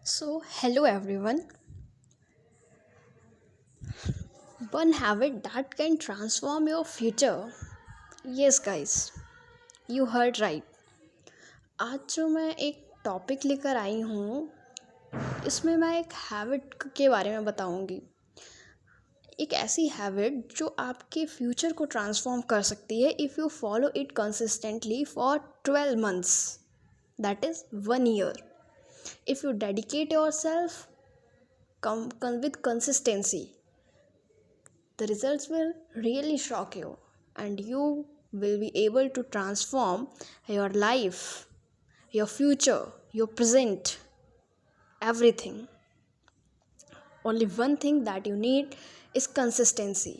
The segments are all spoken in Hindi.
So, hello everyone. One habit that can transform your future. Yes, guys, you heard right. आज जो मैं एक टॉपिक लेकर आई हूँ, इसमें मैं एक हैबिट के बारे में बताऊँगी। एक ऐसी हैबिट जो आपके फ्यूचर को ट्रांसफॉर्म कर सकती है if you follow it consistently for 12 months, that is 1 year. If you dedicate yourself with consistency, the results will really shock you and you will be able to transform your life, your future, your present, everything. Only one thing that you need is consistency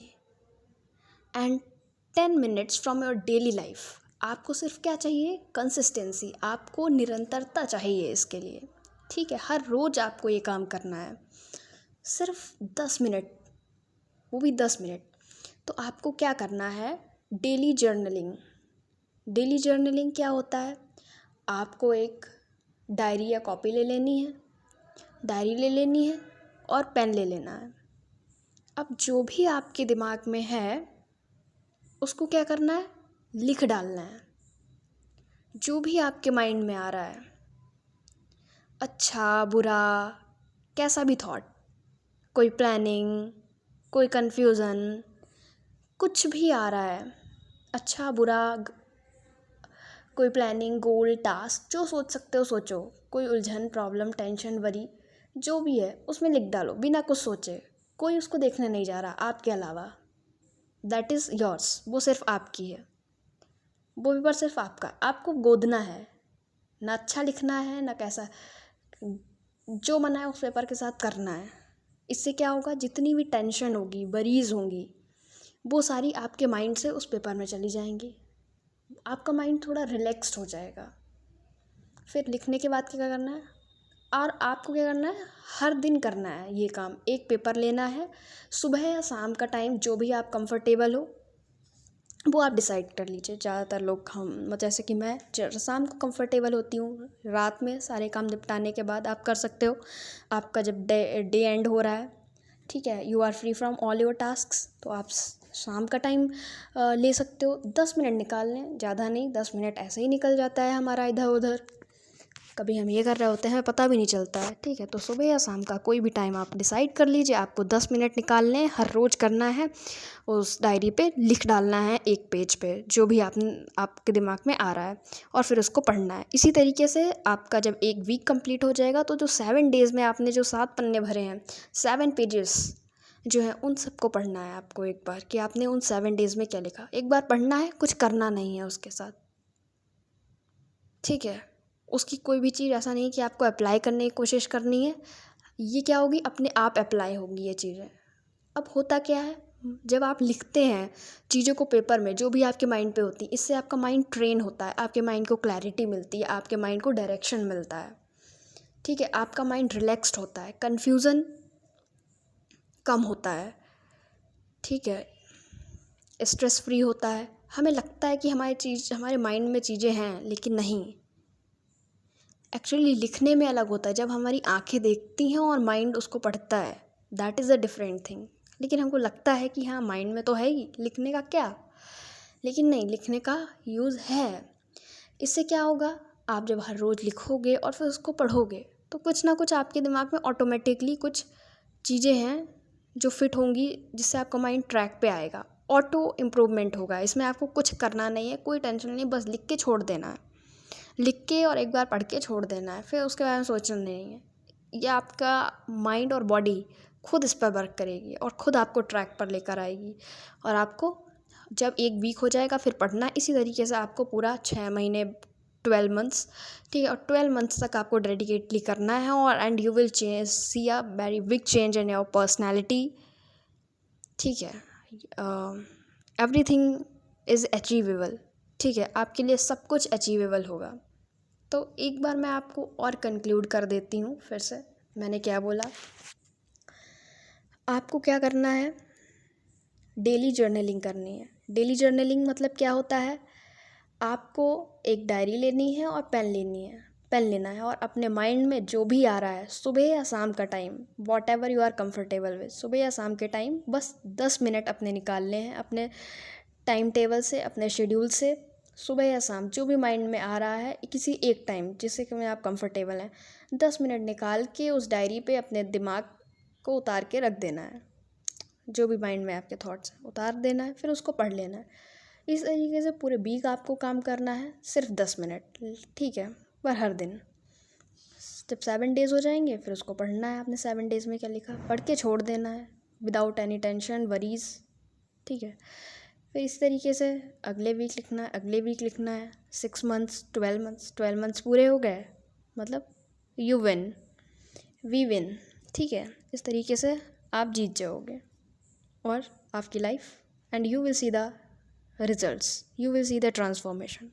and 10 minutes from your daily life. आपको सिर्फ क्या चाहिए? कंसिस्टेंसी. आपको निरंतरता चाहिए इसके लिए. ठीक है, हर रोज़ आपको ये काम करना है. सिर्फ 10 मिनट, वो भी 10 मिनट. तो आपको क्या करना है? Daily journaling. डेली जर्नलिंग क्या होता है? आपको एक डायरी या कॉपी ले लेनी है, डायरी ले लेनी है और पेन ले लेना है. अब जो भी आपके दिमाग में है उसको क्या करना है? लिख डालना है. जो भी आपके माइंड में आ रहा है, अच्छा बुरा, कैसा भी थॉट, कोई प्लानिंग, कोई कन्फ्यूज़न, कुछ भी आ रहा है, अच्छा बुरा, कोई प्लानिंग, गोल, टास्क, जो सोच सकते हो सोचो. कोई उलझन, प्रॉब्लम, टेंशन, वरी, जो भी है उसमें लिख डालो बिना कुछ सोचे. कोई उसको देखने नहीं जा रहा आपके अलावा. That is yours. वो सिर्फ आपकी है. वो पेपर सिर्फ आपका. आपको गोदना है, ना अच्छा लिखना है ना कैसा. जो मना है उस पेपर के साथ करना है. इससे क्या होगा? जितनी भी टेंशन होगी, वरीज होंगी, वो सारी आपके माइंड से उस पेपर में चली जाएंगी. आपका माइंड थोड़ा रिलैक्स्ड हो जाएगा. फिर लिखने के बाद क्या करना है? और आपको क्या करना है? हर दिन करना है ये काम. एक पेपर लेना है, सुबह या शाम का टाइम जो भी आप कंफर्टेबल हो वो आप डिसाइड कर लीजिए. ज़्यादातर लोग हम जैसे कि मैं शाम को कंफर्टेबल होती हूँ. रात में सारे काम निपटाने के बाद आप कर सकते हो. आपका जब डे एंड हो रहा है, ठीक है, you are free from all your tasks, तो आप शाम का टाइम ले सकते हो. 10 मिनट निकाल लें, ज़्यादा नहीं. 10 मिनट ऐसे ही निकल जाता है हमारा इधर उधर. कभी हम ये कर रहे होते हैं पता भी नहीं चलता है. ठीक है, तो सुबह या शाम का कोई भी टाइम आप डिसाइड कर लीजिए. आपको 10 मिनट निकालने हैं, हर रोज़ करना है. उस डायरी पे लिख डालना है एक पेज पे जो भी आपके दिमाग में आ रहा है और फिर उसको पढ़ना है. इसी तरीके से आपका जब एक वीक कंप्लीट हो जाएगा तो जो 7 डेज़ में आपने जो 7 पन्ने भरे हैं, 7 पेजेस जो है, उन सबको पढ़ना है आपको एक बार कि आपने उन 7 डेज़ में क्या लिखा. एक बार पढ़ना है, कुछ करना नहीं है उसके साथ. ठीक है, उसकी कोई भी चीज़ ऐसा नहीं कि आपको अप्लाई करने की कोशिश करनी है. ये क्या होगी? अपने आप अप्लाई होंगी ये चीज़ें. अब होता क्या है? जब आप लिखते हैं चीज़ों को पेपर में, जो भी आपके माइंड पे होती है, इससे आपका माइंड ट्रेन होता है. आपके माइंड को क्लैरिटी मिलती है, आपके माइंड को डायरेक्शन मिलता है. ठीक है, आपका माइंड रिलैक्स्ड होता है, कन्फ्यूज़न कम होता है. ठीक है, स्ट्रेस फ्री होता है. हमें लगता है कि हमारे माइंड में चीज़ें हैं, लेकिन नहीं. एक्चुअली लिखने में अलग होता है. जब हमारी आंखें देखती हैं और माइंड उसको पढ़ता है, that is a different thing. लेकिन हमको लगता है कि हाँ, माइंड में तो है ही, लिखने का क्या. लेकिन नहीं, लिखने का यूज़ है. इससे क्या होगा? आप जब हर रोज़ लिखोगे और फिर उसको पढ़ोगे तो कुछ ना कुछ आपके दिमाग में ऑटोमेटिकली कुछ चीज़ें हैं जो फिट होंगी, जिससे आपका माइंड ट्रैक पे आएगा. ऑटो इम्प्रूवमेंट होगा. इसमें आपको कुछ करना नहीं है, कोई टेंशन नहीं, बस लिख के छोड़ देना है. लिख के और एक बार पढ़ के छोड़ देना है, फिर उसके बारे में सोचना नहीं है. ये आपका माइंड और बॉडी खुद इस पर वर्क करेगी और ख़ुद आपको ट्रैक पर लेकर आएगी. और आपको जब एक वीक हो जाएगा फिर पढ़ना. इसी तरीके से आपको पूरा 6 महीने, 12 मंथ्स, ठीक है, और 12 मंथ्स तक आपको डेडिकेटली करना है. और and you will see a very big change in your personality. ठीक है, एवरीथिंग इज़ अचीवेबल. ठीक है, आपके लिए सब कुछ अचीवेबल होगा. तो एक बार मैं आपको और कंक्लूड कर देती हूँ फिर से मैंने क्या बोला. आपको क्या करना है? डेली जर्नलिंग करनी है. डेली जर्नलिंग मतलब क्या होता है? आपको एक डायरी लेनी है और पेन लेनी है. पेन लेना है और अपने माइंड में जो भी आ रहा है सुबह या शाम का time, whatever you are comfortable with, सुबह या शाम के टाइम बस 10 मिनट अपने निकालने हैं अपने टाइम टेबल से, अपने शेड्यूल से। सुबह या शाम जो भी माइंड में आ रहा है किसी एक टाइम जिससे कि में आप कंफर्टेबल हैं, 10 मिनट निकाल के उस डायरी पे अपने दिमाग को उतार के रख देना है। जो भी माइंड में आपके थॉट्स हैं उतार देना है, फिर उसको पढ़ लेना है। इस तरीके से पूरे वीक आपको काम करना है, सिर्फ 10 मिनट, ठीक है, पर हर दिन। जब 7 डेज़ हो जाएंगे फिर उसको पढ़ना है, आपने 7 डेज़ में क्या लिखा पढ़ के छोड़ देना है विदाउट एनी टेंशन वरीज, ठीक है। फिर इस तरीके से अगले वीक लिखना है, अगले वीक लिखना है, 6 मंथ्स, 12 मंथ्स, 12 मंथ्स पूरे हो गए, मतलब यू विन, वी विन, ठीक है। इस तरीके से आप जीत जाओगे और आपकी life, and you will see the results, you will see the transformation.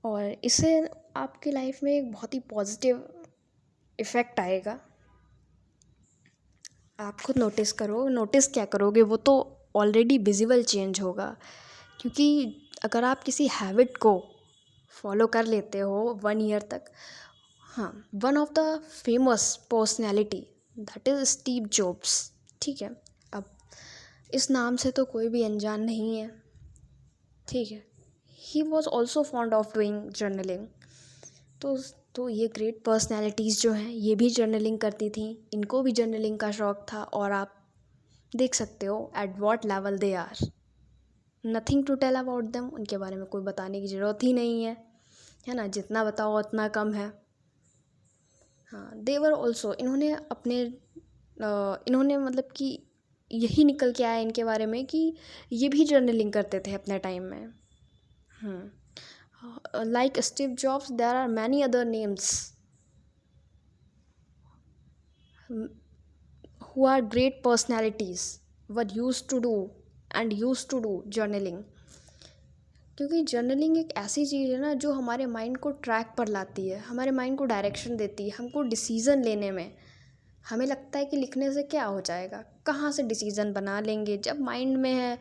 और इससे आपकी लाइफ में एक बहुत ही पॉजिटिव इफ़ेक्ट आएगा। आप खुद नोटिस करो, नोटिस क्या करोगे, वो तो ऑलरेडी विजिबल चेंज होगा। क्योंकि अगर आप किसी हैबिट को फॉलो कर लेते हो 1 ईयर तक, हाँ, one of the famous personality that is Steve jobs, ठीक है। अब इस नाम से तो कोई भी अनजान नहीं है, ठीक है। He was also fond of doing journaling. तो ये ग्रेट पर्सनैलिटीज़ जो हैं ये भी जर्नलिंग करती थी, इनको भी जर्नलिंग का शौक़ था। और आप देख सकते हो at what level they are, nothing to tell about them, उनके बारे में कोई बताने की ज़रूरत ही नहीं है ना, जितना बताओ उतना कम है। हाँ, देवर ऑल्सो, इन्होंने मतलब कि यही निकल के आया इनके बारे में कि ये भी जर्नलिंग करते थे अपने टाइम में। Like Steve Jobs, there are many other names who are great personalities were used to do journaling. क्योंकि जर्नलिंग एक ऐसी चीज़ है ना जो हमारे माइंड को ट्रैक पर लाती है, हमारे माइंड को डायरेक्शन देती है। हमको डिसीज़न लेने में, हमें लगता है कि लिखने से क्या हो जाएगा, कहाँ से डिसीज़न बना लेंगे, जब माइंड में है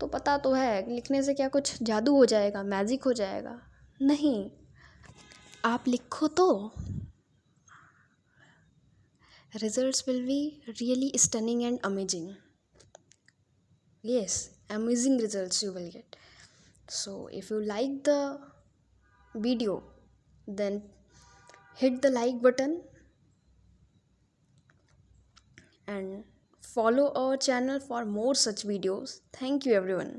तो पता तो है लिखने से क्या कुछ जादू हो जाएगा, मैजिक हो जाएगा। नहीं, आप लिखो तो results will be really stunning and amazing. Yes, amazing results you will get. So if you like the video, then hit the like button and follow our channel for more such videos. Thank you everyone.